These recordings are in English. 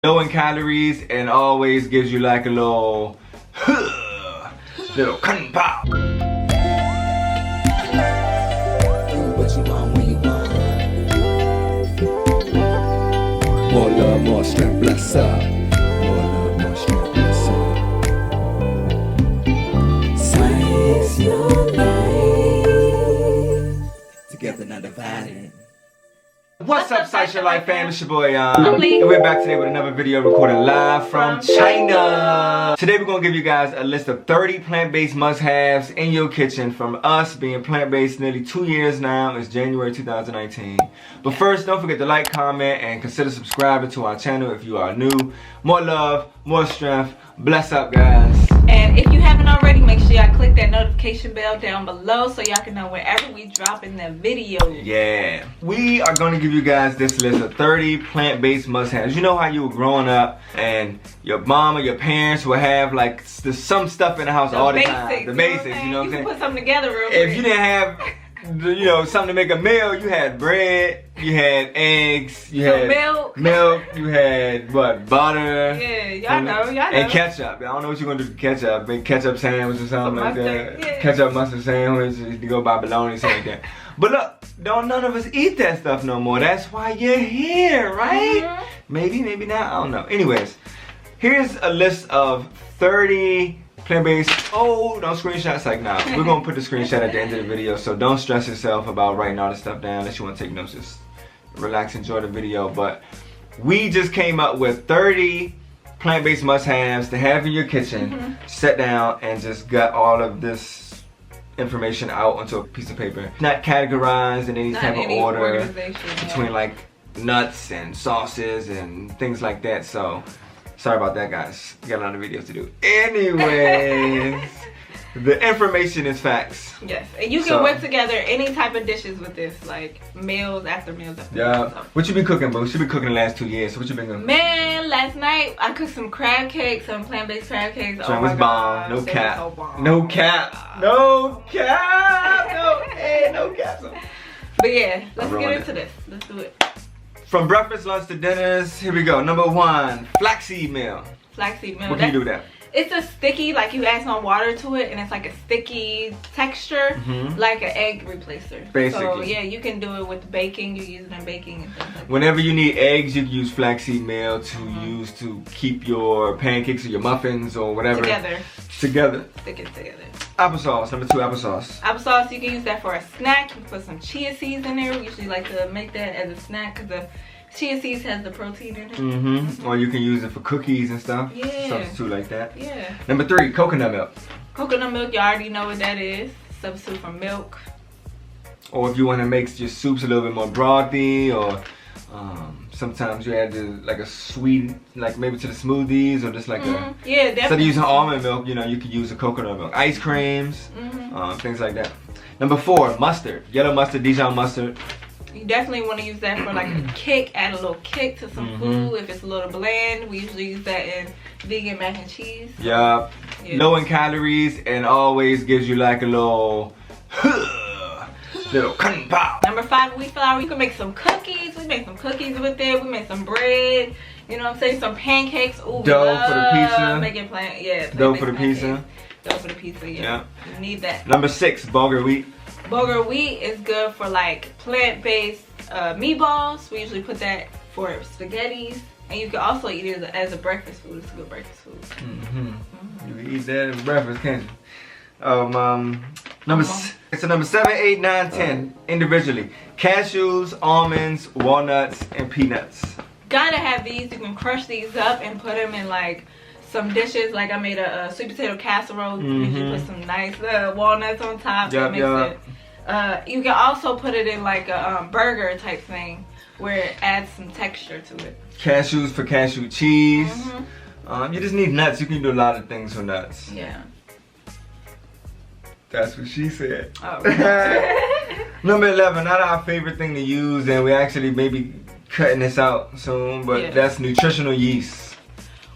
Low in calories and always gives you like a little kung pao. What you want when you want. More love, more strength, bless up. More love, more strength, bless up. Slice your life together, not divided. What's up, Slice Your Life fam? It's your boy, and we're back today with another video recorded live from China. Today we're gonna give you guys a list of 30 plant-based must-haves in your kitchen from us being plant-based nearly 2 years now. It's January 2019. But first, don't forget to like, comment, and consider subscribing to our channel if you are new. More love, more strength. Bless up, guys. And if you haven't already, make sure y'all click that notification bell down below so y'all can know whenever we drop in the video. Yeah. We are going to give you guys this list of 30 plant-based must-haves. You know how you were growing up and your mom or your parents would have like some stuff in the house all the time. The basics, you know what I'm saying? Put something together real quick. If you didn't have, you know, something to make a meal, you had bread, you had eggs, you had milk, you had what, butter. Yeah, y'all know. And ketchup. I don't know what you're gonna do with ketchup. Make ketchup sandwich or something like that. Yeah. Ketchup mustard sandwich. You go buy bologna, something like that. But look, none of us eat that stuff no more. That's why you're here, right? Maybe not. I don't know. Anyways, here's a list of 30 plant-based. Oh, don't screenshot. It's like, nah. We're gonna put the screenshot at the end of the video, so don't stress yourself about writing all this stuff down unless you want to take notes. Just relax, enjoy the video. But we just came up with 30 plant-based must-haves to have in your kitchen. Sit down and just gut all of this information out onto a piece of paper. Not categorized in any type of order between like nuts and sauces and things like that. So sorry about that, guys. We got a lot of videos to do. Anyways, the information is facts. Yes, and you can whip together any type of dishes with this, like meals after meals after meals. Yeah. What you been cooking, boo? She been cooking the last 2 years. So what you been cooking? Man, last night I cooked some crab cakes, some plant-based crab cakes. Oh my God. No cap. So no cap. No cap. No, hey, no cap. But yeah, let's get into this. Let's do it. From breakfast, lunch to dinners, here we go. Number 1, Flaxseed Meal. Flaxseed Meal. What can you do with that? It's a sticky, like you add some water to it, and it's like a sticky texture, like an egg replacer. Basically. So yeah, you can do it with baking. You use it in baking and things like that. Whenever you need eggs, you can use Flaxseed Meal to use to keep your pancakes or your muffins or whatever together. Stick it together. Applesauce, number 2, applesauce. Applesauce, you can use that for a snack. You can put some chia seeds in there. We usually like to make that as a snack because the chia seeds has the protein in it. Or you can use it for cookies and stuff. Yeah. Substitute like that. Yeah. Number 3, coconut milk. Coconut milk, you already know what that is. Substitute for milk. Or if you want to make your soups a little bit more brothy, or sometimes you add like a sweet, like maybe to the smoothies, or just like a, yeah, definitely. Instead of using almond milk, you know, you could use a coconut milk. Ice creams, things like that. Number 4, mustard. Yellow mustard, Dijon mustard. You definitely want to use that for like a kick, add a little kick to some food. If it's a little bland, we usually use that in vegan mac and cheese. Yeah. Low in calories and always gives you like a little kung pao. Number 5, wheat flour. You can make some cookies. We make some cookies with it. We make some bread. You know what I'm saying? Some pancakes. Ooh, dough for the pizza. Making dough for the pizza. Dough for the pizza, yeah. You need that. Number 6, bulgur wheat. Bulgur wheat is good for like plant-based meatballs. We usually put that for spaghettis. And you can also eat it as a breakfast food. It's a good breakfast food. You can eat that as breakfast, can't you? Number 7, 8, 9, 10 individually. Cashews, almonds, walnuts, and peanuts. Gotta have these. You can crush these up and put them in like some dishes. Like I made a sweet potato casserole. You usually put some nice walnuts on top. That makes it. You can also put it in like a burger type thing where it adds some texture to it. Cashews for cashew cheese. You just need nuts. You can do a lot of things with nuts. Yeah. That's what she said. Oh. Number 11, not our favorite thing to use, and we actually maybe cutting this out soon, but that's nutritional yeast.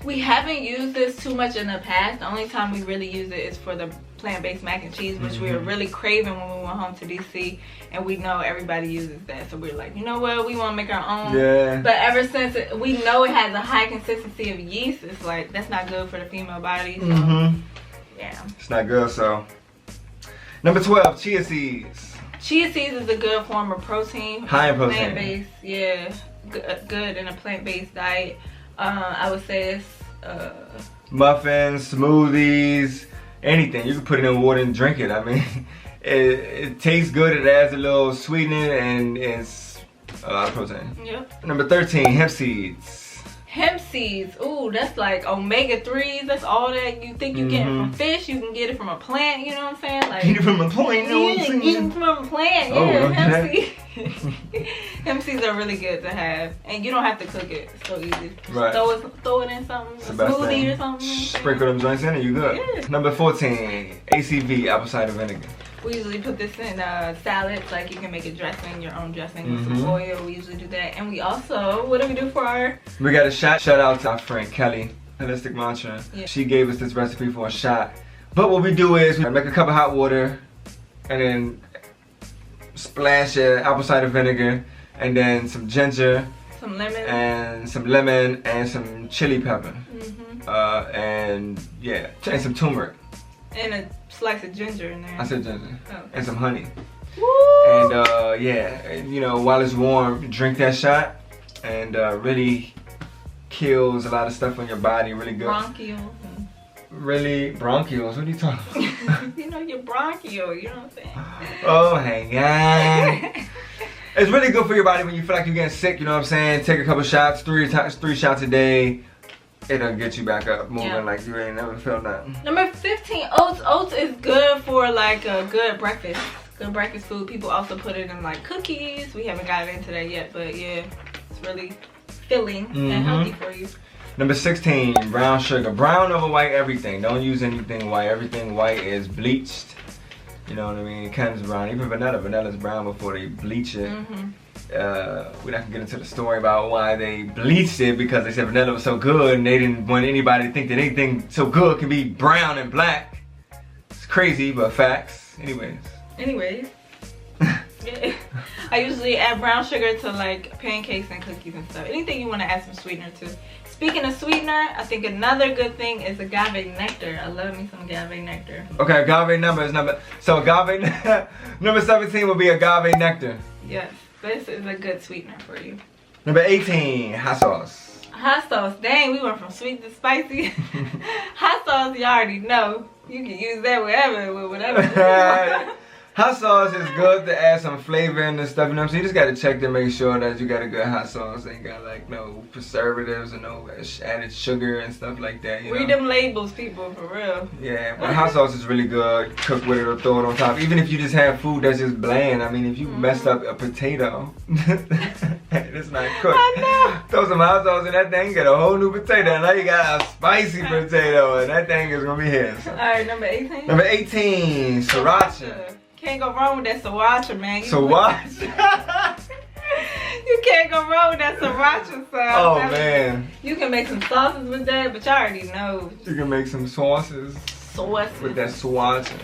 We haven't used this too much in the past. The only time we really use it is for the plant-based mac and cheese, which we were really craving when we went home to DC, and we know everybody uses that, so we're like, you know what, we want to make our own. Yeah. But ever since we know it has a high consistency of yeast, it's like that's not good for the female body. So, yeah, it's not good. So number 12, chia seeds. Chia seeds is a good form of protein. High in protein. Plant-based, yeah, good in a plant-based diet. I would say it's muffins, smoothies, anything. You can put it in water and drink it. I mean, it tastes good. It adds a little sweetening and it's a lot of protein. Yep. Number 13, hemp seeds. Hemp seeds, ooh, that's like omega-3s. That's all that you think you get from fish. You can get it from a plant, you know what I'm saying? Like, get it from a plant, you know what I'm saying? Get it from a plant, oh, yeah. Hemp seeds. Hemp seeds are really good to have. And you don't have to cook it. It's so easy. Right. Throw it in something, a smoothie or something. Sprinkle them joints in and you good. Yeah. Number 14, ACV, apple cider vinegar. We usually put this in salads, like you can make a dressing, your own dressing with some oil. We usually do that. And we also, what do we do for our? We got a shot. Shout out to our friend Kelly, Holistic Mantra. Yeah. She gave us this recipe for a shot. But what we do is we make a cup of hot water and then splash apple cider vinegar and then some ginger. Some lemon. And some lemon and some chili pepper. And yeah, and some turmeric. And a slice of ginger in there. I said ginger. Oh. And some honey. Woo! And yeah, you know, while it's warm, drink that shot and really kills a lot of stuff on your body. Really good. Bronchioles. Really bronchioles? What are you talking about? You know, your bronchial, you know what I'm saying? Oh, hang on. It's really good for your body when you feel like you're getting sick, you know what I'm saying? Take a couple shots, three shots a day. It'll get you back up moving like you ain't never felt nothing. Number 15, oats. Oats is good for like a good breakfast. Good breakfast food. People also put it in like cookies. We haven't gotten into that yet, but yeah, it's really filling and healthy for you. Number 16, brown sugar. Brown over white everything. Don't use anything white. Everything white is bleached. You know what I mean? It comes brown. Even vanilla. Vanilla's brown before they bleach it. We're not gonna get into the story about why they bleached it because they said vanilla was so good and they didn't want anybody to think that anything so good can be brown and black. It's crazy, but facts. Anyways. Yeah. I usually add brown sugar to like pancakes and cookies and stuff. Anything you want to add some sweetener to. Speaking of sweetener, I think another good thing is agave nectar. I love me some agave nectar. Okay, agave number. So agave number 17 will be agave nectar. Yes, this is a good sweetener for you. Number 18, hot sauce. Hot sauce. Dang, we went from sweet to spicy. Hot sauce, you already know. You can use that wherever, with whatever. Hot sauce is good to add some flavor in and stuff, you know what I'm saying? You just gotta check to make sure that you got a good hot sauce. Ain't got like no preservatives or no added sugar and stuff like that, you Read know? them labels, people, for real. Yeah, but hot sauce is really good. Cook with it or throw it on top. Even if you just have food that's just bland. I mean, if you messed up a potato, it's not cooked. I know. Throw some hot sauce in that thing, get a whole new potato. And now you got a spicy potato and that thing is gonna be here. So. Alright, number 18. Number 18, Sriracha. Can't go wrong with that Sriracha, man. Sriracha? You can't go wrong with that Sriracha sauce. Oh, man. You can make some sauces with that, but y'all already know. You can make some sauces with that Sriracha.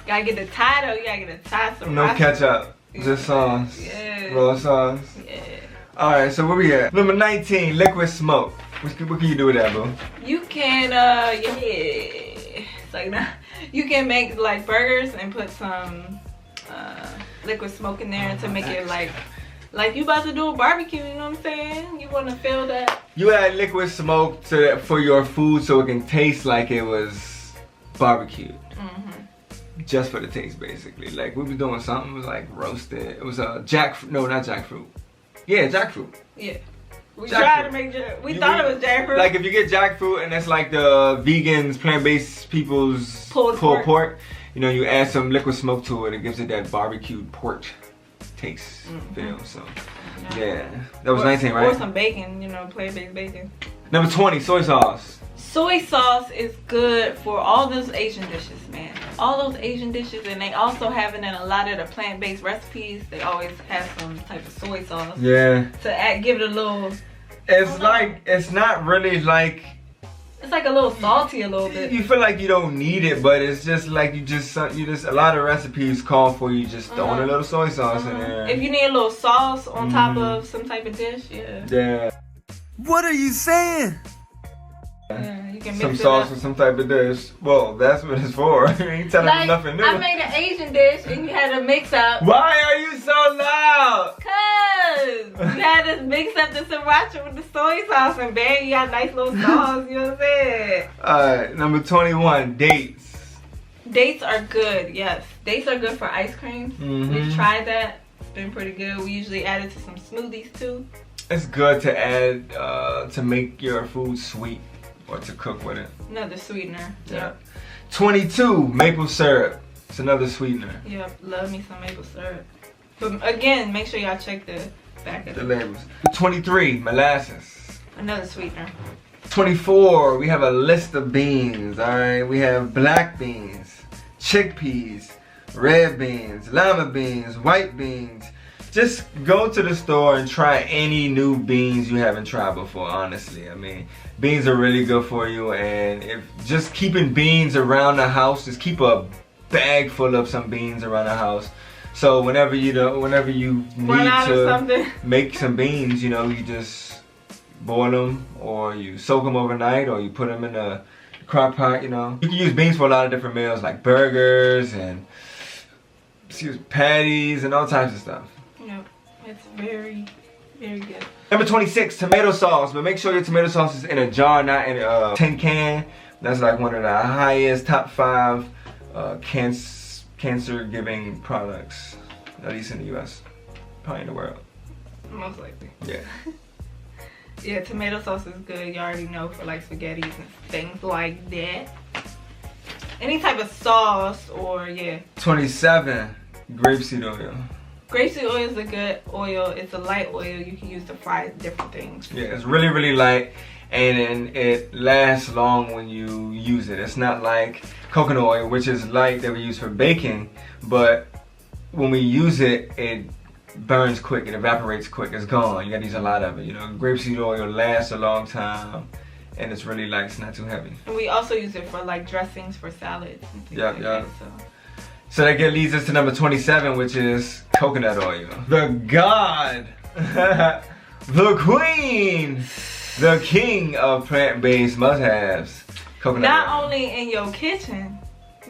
Gotta get the Thai though. You gotta get the Thai Sriracha. No ketchup, just sauce. Yeah. Raw sauce. Yeah. Alright, so where we at? Number 19, liquid smoke. What can you do with that, boo? You can, it's like that. You can make like burgers and put some liquid smoke in there to make it like you about to do a barbecue, you know what I'm saying? You want to feel that? You add liquid smoke for your food so it can taste like it was barbecued. Just for the taste, basically. Like we was doing something, it was like roasted. It was a jackfruit, no, not jackfruit. Yeah, jackfruit. Yeah. We Jackfruit. tried to make we thought it was jackfruit. Like if you get jackfruit and that's like the vegans, plant-based people's pulled pork, you know, you add some liquid smoke to it, it gives it that barbecued pork taste feel. So yeah, that was 19, right? Or some bacon, you know, plant-based bacon. Number 20, soy sauce. Soy sauce is good for all those Asian dishes, man. All those Asian dishes, and they also have it in a lot of the plant-based recipes. They always have some type of soy sauce. Yeah. To give it a little. It's like, it's not really like It's like a little salty a little bit. You feel like you don't need it, but it's just like you just a lot of recipes call for you just throwing a little soy sauce in there. If you need a little sauce on top of some type of dish, Yeah. What are you saying? Yeah, you can mix Some it sauce up. with some type of dish. Well, that's what it's for. You ain't telling me nothing new. I made an Asian dish and you had to mix up. Why are you so loud? Cause you had to mix up the sriracha with the soy sauce and bam, you got a nice little sauce, you know what I'm saying? Alright, number 21, dates. Dates are good, yes. Dates are good for ice cream. We've tried that. It's been pretty good. We usually add it to some smoothies too. It's good to add to make your food sweet or to cook with it. Another sweetener. Yeah. 22, maple syrup. It's another sweetener. Yep, love me some maple syrup. But again, make sure y'all check the back of The it. labels. 23, molasses. Another sweetener. 24, we have a list of beans. Alright, we have black beans, chickpeas, red beans, lima beans, white beans. Just go to the store and try any new beans you haven't tried before, honestly. I mean, beans are really good for you, and if just keeping beans around the house, just keep a bag full of some beans around the house. So whenever you need to make some beans, you know, you just boil them or you soak them overnight or you put them in a crock pot, you know. You can use beans for a lot of different meals like burgers and patties and all types of stuff. Yep, it's very, very good. Number 26, tomato sauce. But make sure your tomato sauce is in a jar, not in a tin can. That's like one of the highest top 5 cancer-giving products, at least in the US, probably in the world. Most likely. Yeah. Yeah, tomato sauce is good. You already know, for like spaghettis and things like that. Any type of sauce or 27, grapeseed oil. Grapeseed oil is a good oil. It's a light oil you can use to fry different things. Yeah, it's really, really light, and it lasts long when you use it. It's not like coconut oil, which is light, that we use for baking, but when we use it, it burns quick, it evaporates quick, it's gone. You gotta use a lot of it. You know, grapeseed oil lasts a long time, and it's really light, it's not too heavy. And we also use it for like dressings for salads and things like that. So that leads us to number 27, which is coconut oil. The god, the queen, the king of plant-based must-haves. Coconut Not oil. only in your kitchen,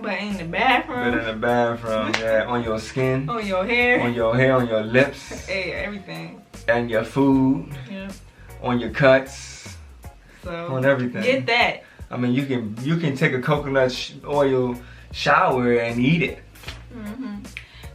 but in the bathroom. But in the bathroom, yeah, on your skin, on your hair. on your lips, Hey, everything. and your food, Yeah. on your cuts, So on everything. get that. I mean, you can take a coconut oil shower and eat it.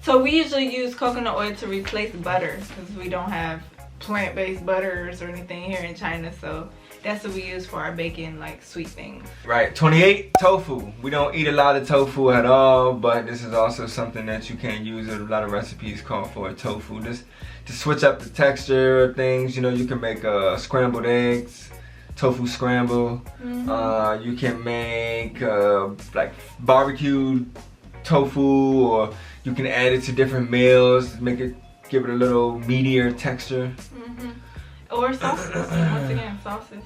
So we usually use coconut oil to replace butter because we don't have plant-based butters or anything here in China. So that's what we use for our baking, like sweet things. Right, 28, tofu. We don't eat a lot of tofu at all, but this is also something that you can use. A lot of recipes call for tofu. Just to switch up the texture of things, you know, you can make scrambled eggs, tofu scramble. You can make like barbecued tofu, or you can add it to different meals, give it a little meatier texture. Or sauces. Once again, sauces.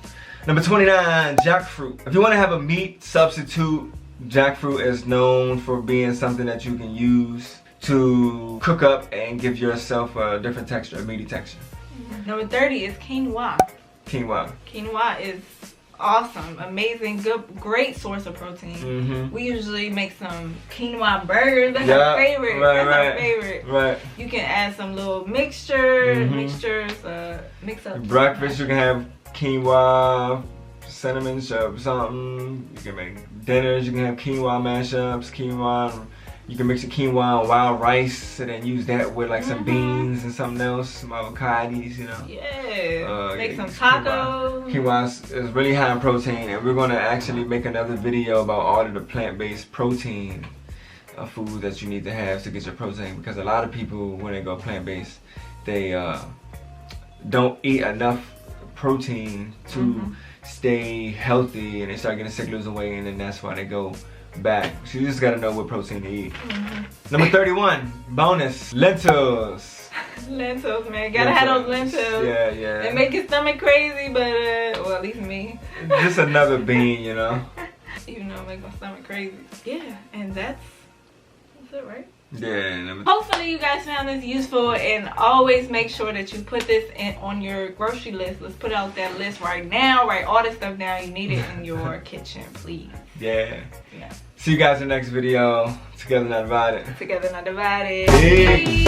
Number 29, jackfruit. If you want to have a meat substitute, jackfruit is known for being something that you can use to cook up and give yourself a different texture, a meaty texture. Number 30 is quinoa. Quinoa. Quinoa is awesome, amazing, good, great source of protein. We usually make some quinoa burgers. That's our favorite. Our favorite. Right. You can add some little mixtures, mix up Breakfast, you can have quinoa, cinnamon something. You can make dinners, you can have quinoa mashups, quinoa. You can mix a quinoa and wild rice and then use that with like some beans and something else, some avocados, you know. Yeah. Make some tacos. Quinoa is really high in protein, and we're gonna actually make another video about all of the plant-based protein foods that you need to have to get your protein, because a lot of people, when they go plant-based, they don't eat enough protein to stay healthy, and they start getting sick, losing weight, and then that's why they go back. So you just gotta know what protein to eat. Number 31, bonus, lentils. Lentils, man. Gotta have those lentils. Yeah, yeah. They make your stomach crazy, but well, at least me. Just another bean, you know. Even though it makes my stomach crazy. Yeah, and that's it, right? Yeah. Hopefully you guys found this useful, and always make sure that you put this on your grocery list. Let's put out that list right now. Write all this stuff down. You need it in your kitchen, please. Yeah. Yeah. See you guys in the next video. Together Not Divided. Together Not Divided. Peace.